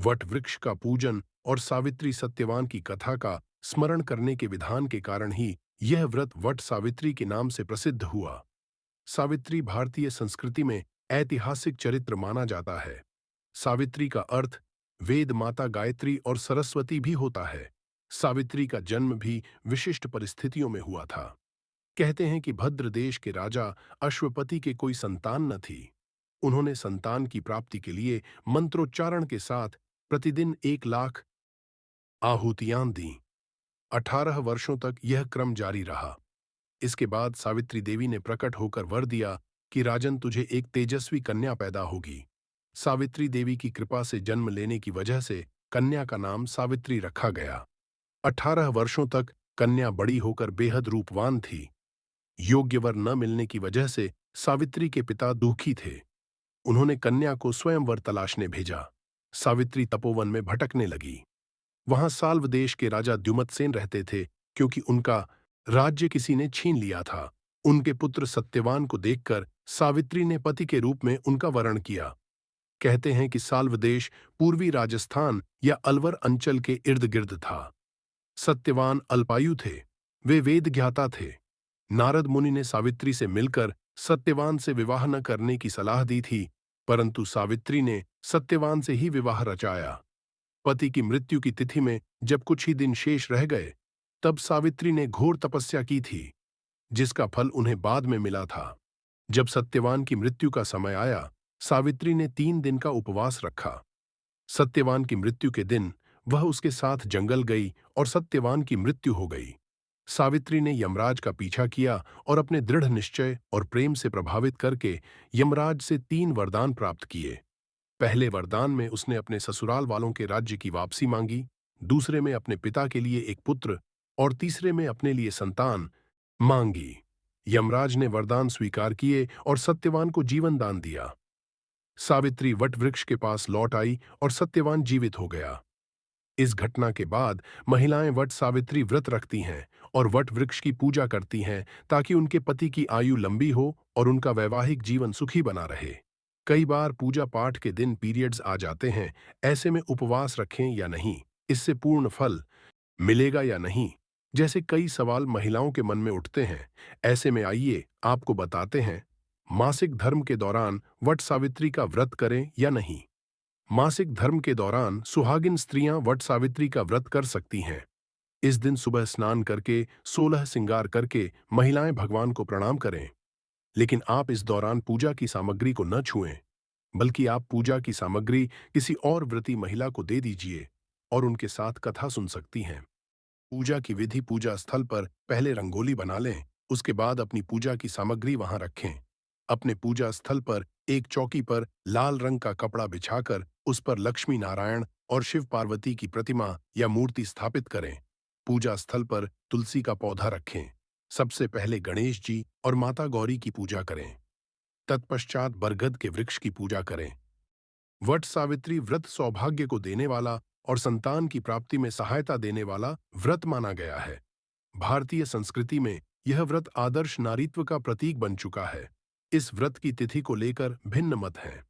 What वृक्ष का पूजन और सावित्री सत्यवान की कथा का स्मरण करने के विधान के कारण ही यह व्रत वट सावित्री के नाम से प्रसिद्ध हुआ। सावित्री भारतीय संस्कृति में ऐतिहासिक चरित्र माना जाता है। सावित्री का अर्थ वेद माता गायत्री और सरस्वती भी होता है। सावित्री का जन्म भी विशिष्ट परिस्थितियों में हुआ था। कहते हैं कि भद्र देश के राजा अश्वपति के कोई संतान न थी। उन्होंने संतान की प्राप्ति के लिए मंत्रोच्चारण के साथ प्रतिदिन 1 लाख आहुतियां दीं। 18 वर्षों तक यह क्रम जारी रहा। इसके बाद सावित्री देवी ने प्रकट होकर वर दिया कि राजन, तुझे एक तेजस्वी कन्या पैदा होगी। सावित्री देवी की कृपा से जन्म लेने की वजह से कन्या का नाम सावित्री रखा गया। 18 वर्षों तक कन्या बड़ी होकर बेहद रूपवान थी। योग्य वर न मिलने की वजह से सावित्री के पिता दुखी थे। उन्होंने कन्या को स्वयं वर तलाशने भेजा। सावित्री तपोवन में भटकने लगी। वहां साल्व देश के राजा द्युमत्सेन रहते थे। क्योंकि उनका राज्य किसी ने छीन लिया था, उनके पुत्र सत्यवान को देखकर सावित्री ने पति के रूप में उनका वरण किया। कहते हैं कि साल्व देश पूर्वी राजस्थान या अलवर अंचल के इर्द गिर्द था। सत्यवान अल्पायु थे। वे वेद ज्ञाता थे। नारद मुनि ने सावित्री से मिलकर सत्यवान से विवाह न करने की सलाह दी थी, परंतु सावित्री ने सत्यवान से ही विवाह रचाया। पति की मृत्यु की तिथि में जब कुछ ही दिन शेष रह गए, तब सावित्री ने घोर तपस्या की थी, जिसका फल उन्हें बाद में मिला था। जब सत्यवान की मृत्यु का समय आया, सावित्री ने 3 दिन का उपवास रखा। सत्यवान की मृत्यु के दिन वह उसके साथ जंगल गई और सत्यवान की मृत्यु हो गई। सावित्री ने यमराज का पीछा किया और अपने दृढ़ निश्चय और प्रेम से प्रभावित करके यमराज से 3 वरदान प्राप्त किए। पहले वरदान में उसने अपने ससुराल वालों के राज्य की वापसी मांगी, दूसरे में अपने पिता के लिए एक पुत्र और तीसरे में अपने लिए संतान मांगी। यमराज ने वरदान स्वीकार किए और सत्यवान को जीवन दान दिया। सावित्री वट वृक्ष के पास लौट आई और सत्यवान जीवित हो गया। इस घटना के बाद महिलाएं वट सावित्री व्रत रखती हैं और वट वृक्ष की पूजा करती हैं, ताकि उनके पति की आयु लंबी हो और उनका वैवाहिक जीवन सुखी बना रहे। कई बार पूजा पाठ के दिन पीरियड्स आ जाते हैं। ऐसे में उपवास रखें या नहीं, इससे पूर्ण फल मिलेगा या नहीं, जैसे कई सवाल महिलाओं के मन में उठते हैं। ऐसे में आइए आपको बताते हैं, मासिक धर्म के दौरान वट सावित्री का व्रत करें या नहीं। मासिक धर्म के दौरान सुहागिन स्त्रियां वट सावित्री का व्रत कर सकती हैं। इस दिन सुबह स्नान करके 16 श्रृंगार करके महिलाएं भगवान को प्रणाम करें। लेकिन आप इस दौरान पूजा की सामग्री को न छुएं, बल्कि आप पूजा की सामग्री किसी और व्रती महिला को दे दीजिए और उनके साथ कथा सुन सकती हैं। पूजा की विधि: पूजा स्थल पर पहले रंगोली बना लें, उसके बाद अपनी पूजा की सामग्री वहां रखें। अपने पूजा स्थल पर एक चौकी पर लाल रंग का कपड़ा बिछाकर उस पर लक्ष्मी नारायण और शिव पार्वती की प्रतिमा या मूर्ति स्थापित करें। पूजा स्थल पर तुलसी का पौधा रखें। सबसे पहले गणेश जी और माता गौरी की पूजा करें। तत्पश्चात बरगद के वृक्ष की पूजा करें। वट सावित्री व्रत सौभाग्य को देने वाला और संतान की प्राप्ति में सहायता देने वाला व्रत माना गया है। भारतीय संस्कृति में यह व्रत आदर्श नारीत्व का प्रतीक बन चुका है। इस व्रत की तिथि को लेकर भिन्न मत हैं।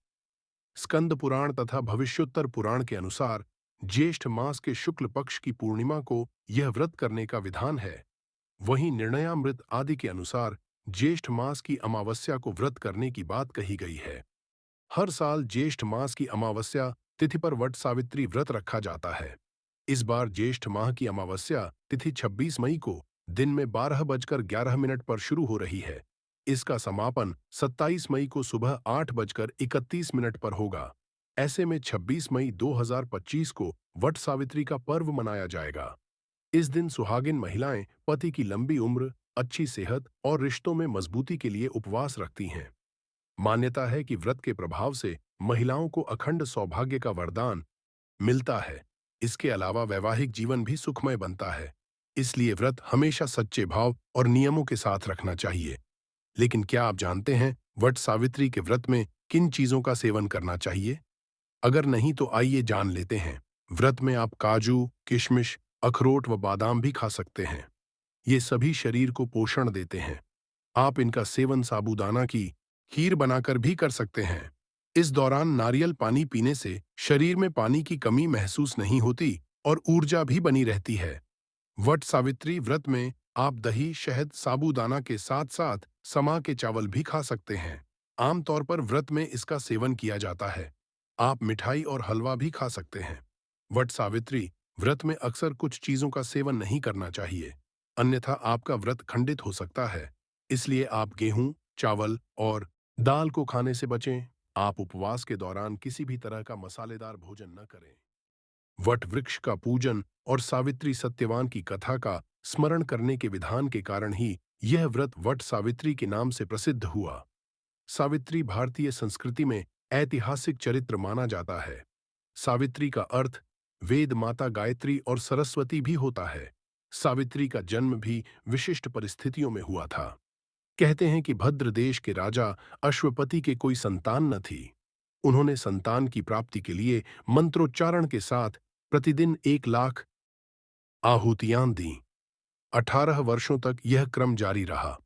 स्कंद पुराण तथा भविष्योत्तर पुराण के अनुसार ज्येष्ठ मास के शुक्ल पक्ष की पूर्णिमा को यह व्रत करने का विधान है। वहीं निर्णयामृत आदि के अनुसार ज्येष्ठ मास की अमावस्या को व्रत करने की बात कही गई है। हर साल ज्येष्ठ मास की अमावस्या तिथि पर वट सावित्री व्रत रखा जाता है। इस बार ज्येष्ठ माह की अमावस्या तिथि 26 मई को दिन में 12:11 पर शुरू हो रही है। इसका समापन 27 मई को सुबह 8:31 पर होगा। ऐसे में 26 मई 2025 को वट सावित्री का पर्व मनाया जाएगा। इस दिन सुहागिन महिलाएं पति की लंबी उम्र, अच्छी सेहत और रिश्तों में मजबूती के लिए उपवास रखती हैं। मान्यता है कि व्रत के प्रभाव से महिलाओं को अखंड सौभाग्य का वरदान मिलता है। इसके अलावा वैवाहिक जीवन भी सुखमय बनता है। इसलिए व्रत हमेशा सच्चे भाव और नियमों के साथ रखना चाहिए। लेकिन क्या आप जानते हैं वट सावित्री के व्रत में किन चीजों का सेवन करना चाहिए? अगर नहीं तो आइए जान लेते हैं। व्रत में आप काजू, किशमिश, अखरोट व बादाम भी खा सकते हैं। ये सभी शरीर को पोषण देते हैं। आप इनका सेवन साबूदाना की खीर बनाकर भी कर सकते हैं। इस दौरान नारियल पानी पीने से शरीर में पानी की कमी महसूस नहीं होती और ऊर्जा भी बनी रहती है। वट सावित्री व्रत में आप दही, शहद, साबूदाना के साथ साथ समा के चावल भी खा सकते हैं। आमतौर पर व्रत में इसका सेवन किया जाता है। आप मिठाई और हलवा भी खा सकते हैं। वट सावित्री व्रत में अक्सर कुछ चीजों का सेवन नहीं करना चाहिए, अन्यथा आपका व्रत खंडित हो सकता है। इसलिए आप गेहूं, चावल और दाल को खाने से बचें। आप उपवास के दौरान किसी भी तरह का मसालेदार भोजन न करें। वट वृक्ष का पूजन और सावित्री सत्यवान की कथा का स्मरण करने के विधान के कारण ही यह व्रत वट सावित्री के नाम से प्रसिद्ध हुआ। सावित्री भारतीय संस्कृति में ऐतिहासिक चरित्र माना जाता है। सावित्री का अर्थ वेद माता गायत्री और सरस्वती भी होता है। सावित्री का जन्म भी विशिष्ट परिस्थितियों में हुआ था। कहते हैं कि भद्र देश के राजा अश्वपति के कोई संतान न थी। उन्होंने संतान की प्राप्ति के लिए मंत्रोच्चारण के साथ प्रतिदिन 1 लाख आहुतियां दीं। 18 वर्षों तक यह क्रम जारी रहा।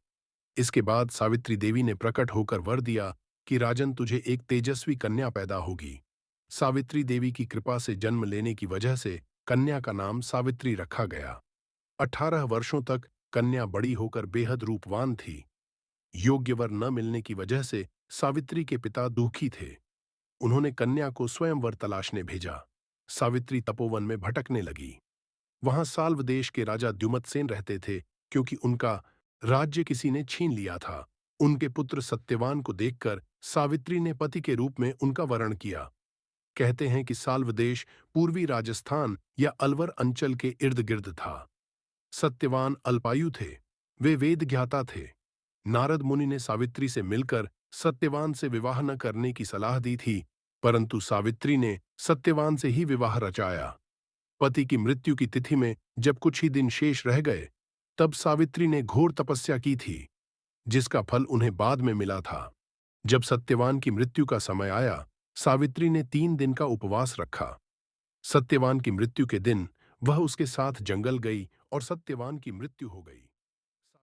इसके बाद सावित्री देवी ने प्रकट होकर वर दिया कि राजन, तुझे एक तेजस्वी कन्या पैदा होगी। सावित्री देवी की कृपा से जन्म लेने की वजह से कन्या का नाम सावित्री रखा गया। 18 वर्षों तक कन्या बड़ी होकर बेहद रूपवान थी। योग्य वर न मिलने की वजह से सावित्री के पिता दुखी थे। उन्होंने कन्या को स्वयंवर तलाशने भेजा। सावित्री तपोवन में भटकने लगी। वहां साल्व देश के राजा द्युमत्सेन रहते थे, क्योंकि उनका राज्य किसी ने छीन लिया था। उनके पुत्र सत्यवान को देखकर सावित्री ने पति के रूप में उनका वरण किया। कहते हैं कि साल्व देश पूर्वी राजस्थान या अलवर अंचल के इर्द गिर्द था। सत्यवान अल्पायु थे। वे वेद ज्ञाता थे। नारद मुनि ने सावित्री से मिलकर सत्यवान से विवाह न करने की सलाह दी थी, परंतु सावित्री ने सत्यवान से ही विवाह रचाया। पति की मृत्यु की तिथि में जब कुछ ही दिन शेष रह गए, तब सावित्री ने घोर तपस्या की थी, जिसका फल उन्हें बाद में मिला था। जब सत्यवान की मृत्यु का समय आया, सावित्री ने 3 दिन का उपवास रखा। सत्यवान की मृत्यु के दिन वह उसके साथ जंगल गई और सत्यवान की मृत्यु हो गई।